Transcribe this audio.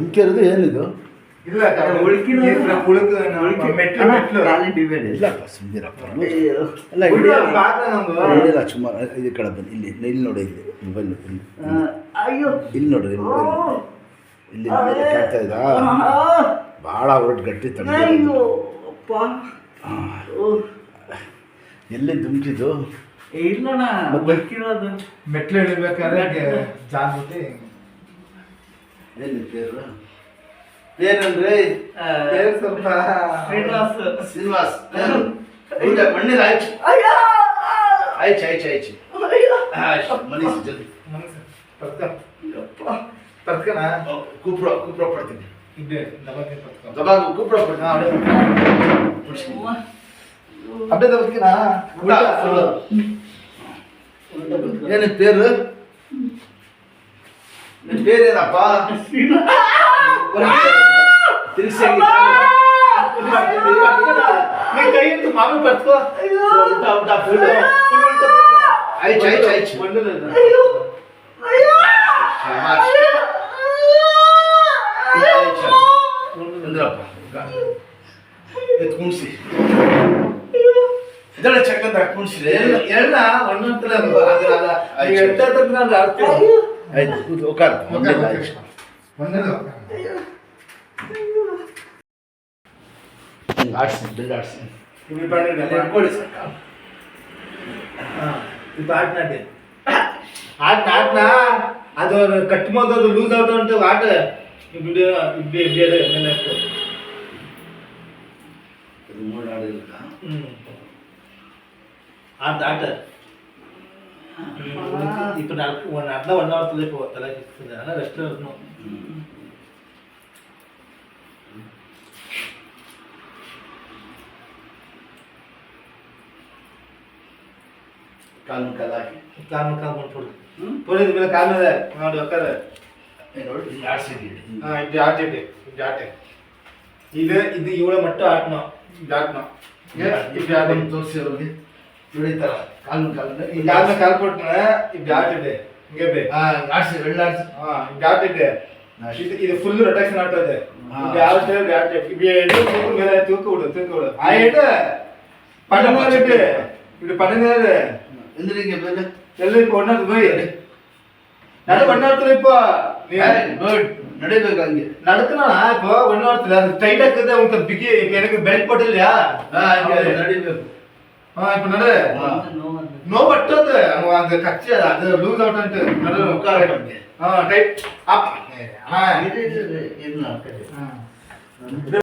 ಉಳ್ಕಿರೋದು ಏನಿದು? ಇಲ್ಲ ಇಲ್ಲಪ್ಪ ಸುಮ್ಮನಿರಪ್ಪ. ಅಲ್ಲ ಇಲ್ಲ ಸುಮಾರು ಇದು ಕಡೆ ಬನ್ನಿ. ಇಲ್ಲಿ ನೋಡಿ, ಇಲ್ಲಿ ಮೊಬೈಲ್ ಇಲ್ಲಿ ನೋಡ್ರಿ, ಮೊಬೈಲ್ ಇಲ್ಲಿ ಕಾಣ್ತಾ ಇದ್ದಾ? ಭಾಳ ಹೊರಟು ಗಟ್ಟಿ ತಂಡ. ಎಲ್ಲಿ ದುಮ್ಕಿದ್ದು? ಇಲ್ಲಣ್ಣ ಮೆಟ್ಲು ಇಳಿಬೇಕಾದ್ರೆ ಜಾನ್ಬಿಟ್ಟು ಎಲ್ಲಿ ಪೇರು? ಏನಂದ್ರೆ ಸ್ವಲ್ಪ ಶ್ರೀನಿವಾಸ್ ಮಣ್ಣಿಲ್ಲ. ಆಯ್ತು ಆಯ್ತು ಆಯ್ತು ಆಯ್ತು ಆಯ್ತು ಮನೀಸ್ ಜಲ್ದಿ ತರ್ಕಣ ಕೂಪ್ರ ಪಡ್ತೀನಿ. ಇದ್ದೆ ದಬಾಗ ಕೂಪ್ರ ಪಡ್ತೀನಿ. ಅಡ್ಡೆ ತರ್ಕಿನ ಏನು ಪೇರು? ನಿನ್ನ ಪೇರೇನಪ್ಪ? ತಿರ್ಸಿ ಕೈ ಇಟ್ಟು ಮಾಮೂಲಿ ಪಡ್ಕೋ. ಆಯ್ತು ಆಯ್ತು ಆಯ್ತು ಅಂದ್ರಪ್ಪ ಎತ್ ಕುಣಿಸಿ ಇದೆಲ್ಲ ಚಕ್ಕಂತ ಕುಣಿಸಿದೆ ಎಲ್ಲ ಒಂದೊಂದ್ಸಲ ಆಯ್ತು ಕೂತು ಒಕ್ಕಾರ ಆಡ್ಸಿ ಬಿಲ್ ಆಡ್ಸಿ ಕೊಡಿ ಸರ್. ಆಟ್ನ ಅದು ಕಟ್ಬೋದು, ಅದು ಲೂಸ್ ಔಟ್ ಉಂಟು ಆಟ ಇದು ಮೂರು ಆಡಿಲ್ಲ. ಆಟ ಆಟ இப்போ நடக்கு நடந்தா 1 ஹவர்ல இப்போ தலை கிஸ்து ஆனா ரெஸ்ட் இருக்கணும். ಕಾಲು ಕಾಲಾಕಿ ಮಾಡ್ಕೊಡು. ಪೊಲೀಸ್ ಮೇಲೆ ಕಾಲು ಇದೆ ನೋಡಿ ಒಕ್ಕರ ನೋಡಿ ಆಡ್ಸಿದ್ದೀವಿ. ಇದು ಆಟಿದೆ ಇದು ಆಟೆ ಇದು ಇವಳ ಮಟ್ಟ ಆಟನೋ ಇದು ಆಟನೋ ಇದು ಆಟನ್ನು ತೋರಿಸಿ ಅವ್ರಿಗೆ ನೋಡಿತಾರ ಕಾಲು ಕೊಟ್ಟನ ಇದು ಆಟಿದೆ ಹಿಂಗೆ ಬೇ ಆಡ್ಸಿ ಬೆಳ್ಳ ಆಡ್ಸಿ. ಇದು ಆಟಿದೆ ಇದು ಫುಲ್ ರೊಟೇಷನ್ ಆಗ್ತದೆ. ಇದು ಆಟೆ ಇದು ಮೇಲೆ ತೂಕ ಬಿಡು ಆಯ್ತು ಪಡನೇರೆ ಇದು ಪಡನೇರೆ ಎಂದ್ರಿಗೆ ಮೇಲೆ ಎಲ್ಲ இப்போ ஒண்ணாது போய் நடு ஒண்ணாத்துல இப்போ ಗುಡ್ ನಡಿಬೇಕು ಹಂಗೆ நடக்கனா இப்போ ஒண்ணாத்துல அது டைட்டா இருக்குது உங்களுக்கு பிகி எனக்கு பெல்ட் போட்டு இல்லையா ಹಂಗೆ ನಡಿಬೇಕು. இப்போ நடு நோ பட்டது அந்த கச்சி அது லூஸ் அவுட் ಅಂತ நடு ಮುಖಾರ ಹಂಗೆ டைட் ಅಪ್ ಇದು